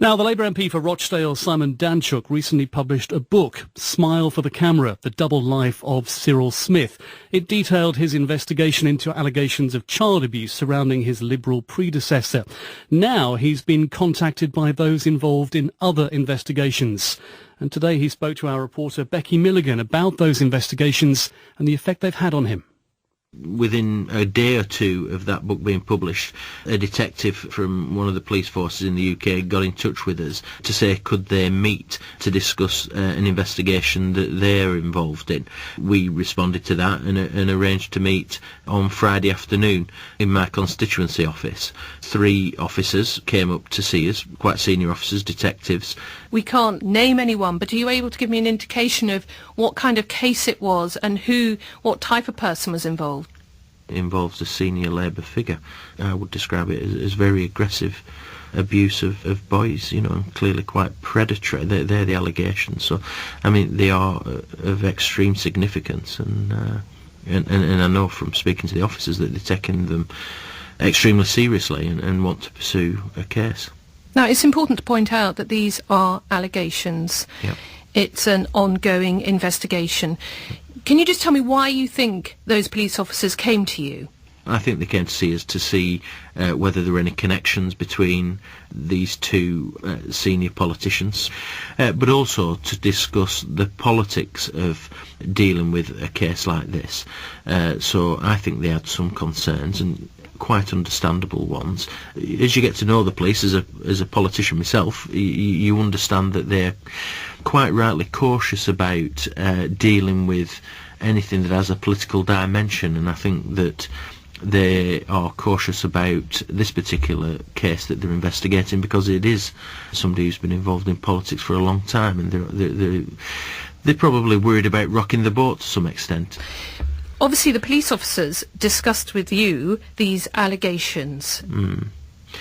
Now, the Labour MP for Rochdale, Simon Danczuk, recently published a book, Smile for the Camera, The Double Life of Cyril Smith. It detailed his investigation into allegations of child abuse surrounding his Liberal predecessor. Now he's been contacted by those involved in other investigations. And today he spoke to our reporter Becky Milligan about those investigations and the effect they've had on him. Within a day or two of that book being published, a detective from one of the police forces in the UK got in touch with us to say could they meet to discuss an investigation that they're involved in. We responded to that and arranged to meet on Friday afternoon in my constituency office. 3 officers came up to see us, quite senior officers, detectives. We can't name anyone, but are you able to give me an indication of what kind of case it was and what type of person was involved? Involves a senior Labour figure. I would describe it as very aggressive abuse of boys, and clearly quite predatory. They're the allegations. So, I mean, they are of extreme significance, and I know from speaking to the officers that they're taking them extremely seriously and want to pursue a case. Now, it's important to point out that these are allegations. Yep. It's an ongoing investigation. Can you just tell me why you think those police officers came to you? I think they came to see us to see whether there were any connections between these 2 senior politicians, but also to discuss the politics of dealing with a case like this. So I think they had some concerns, and quite understandable ones. As you get to know the police, as a politician myself, you understand that they're quite rightly cautious about dealing with anything that has a political dimension, and I think that they are cautious about this particular case that they're investigating because it is somebody who's been involved in politics for a long time, and they're probably worried about rocking the boat to some extent. Obviously, the police officers discussed with you these allegations.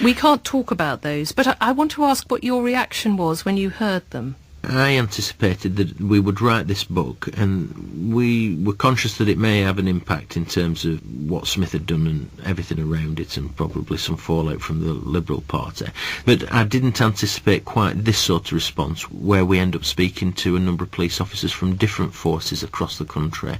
We can't talk about those, but I want to ask what your reaction was when you heard them. I anticipated that we would write this book, and we were conscious that it may have an impact in terms of what Smith had done and everything around it, and probably some fallout from the Liberal Party. But I didn't anticipate quite this sort of response, where we end up speaking to a number of police officers from different forces across the country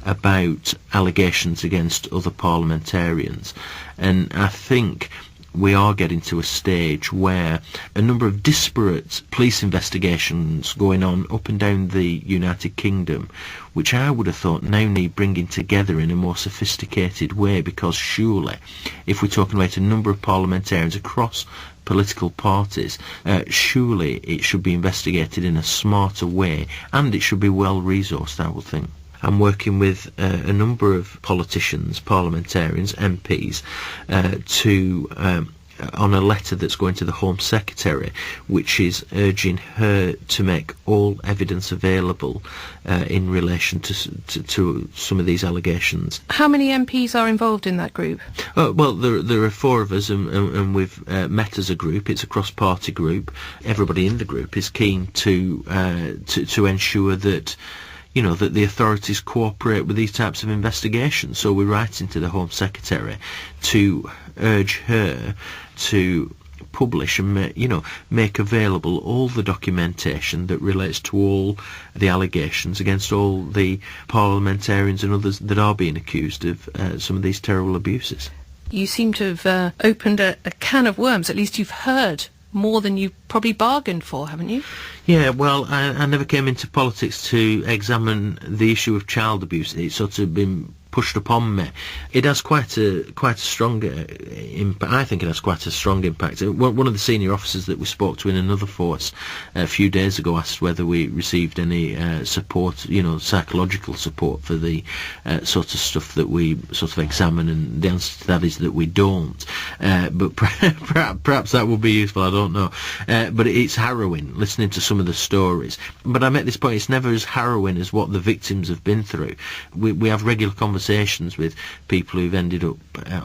about allegations against other parliamentarians. And I think we are getting to a stage where a number of disparate police investigations going on up and down the United Kingdom, which I would have thought now need bringing together in a more sophisticated way, because surely, if we're talking about a number of parliamentarians across political parties, surely it should be investigated in a smarter way, and it should be well resourced, I would think. I'm working with a number of politicians, parliamentarians, MPs, on a letter that's going to the Home Secretary, which is urging her to make all evidence available in relation to some of these allegations. How many MPs are involved in that group? Well, there are 4 of us, and we've met as a group. It's a cross-party group. Everybody in the group is keen to ensure that that the authorities cooperate with these types of investigations. So we're writing to the Home Secretary to urge her to publish and make available all the documentation that relates to all the allegations against all the parliamentarians and others that are being accused of some of these terrible abuses. You seem to have opened a can of worms. At least you've heard more than you probably bargained for, haven't you? Yeah, well, I never came into politics to examine the issue of child abuse. It's sort of been pushed upon me. It has quite a strong impact. I think it has quite a strong impact. One of the senior officers that we spoke to in another force a few days ago asked whether we received any support, psychological support for the sort of stuff that we sort of examine, and the answer to that is that we don't. But perhaps that would be useful, I don't know. But it's harrowing, listening to some of the stories. But I make this point, it's never as harrowing as what the victims have been through. We have regular conversations with people who've ended up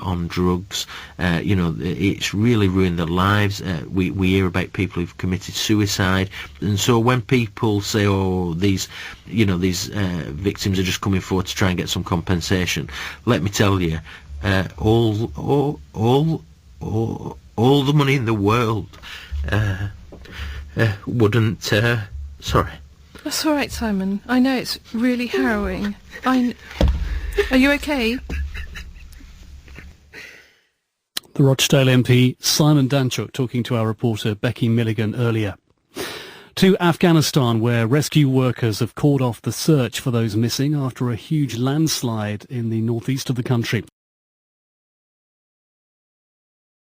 on drugs. It's really ruined their lives. We hear about people who've committed suicide, and so when people say, "Oh, these victims are just coming forward to try and get some compensation," let me tell you, all the money in the world wouldn't... sorry. That's all right, Simon. I know it's really harrowing. Are you okay? The Rochdale MP Simon Danczuk talking to our reporter Becky Milligan earlier. To Afghanistan, where rescue workers have called off the search for those missing after a huge landslide in the northeast of the country.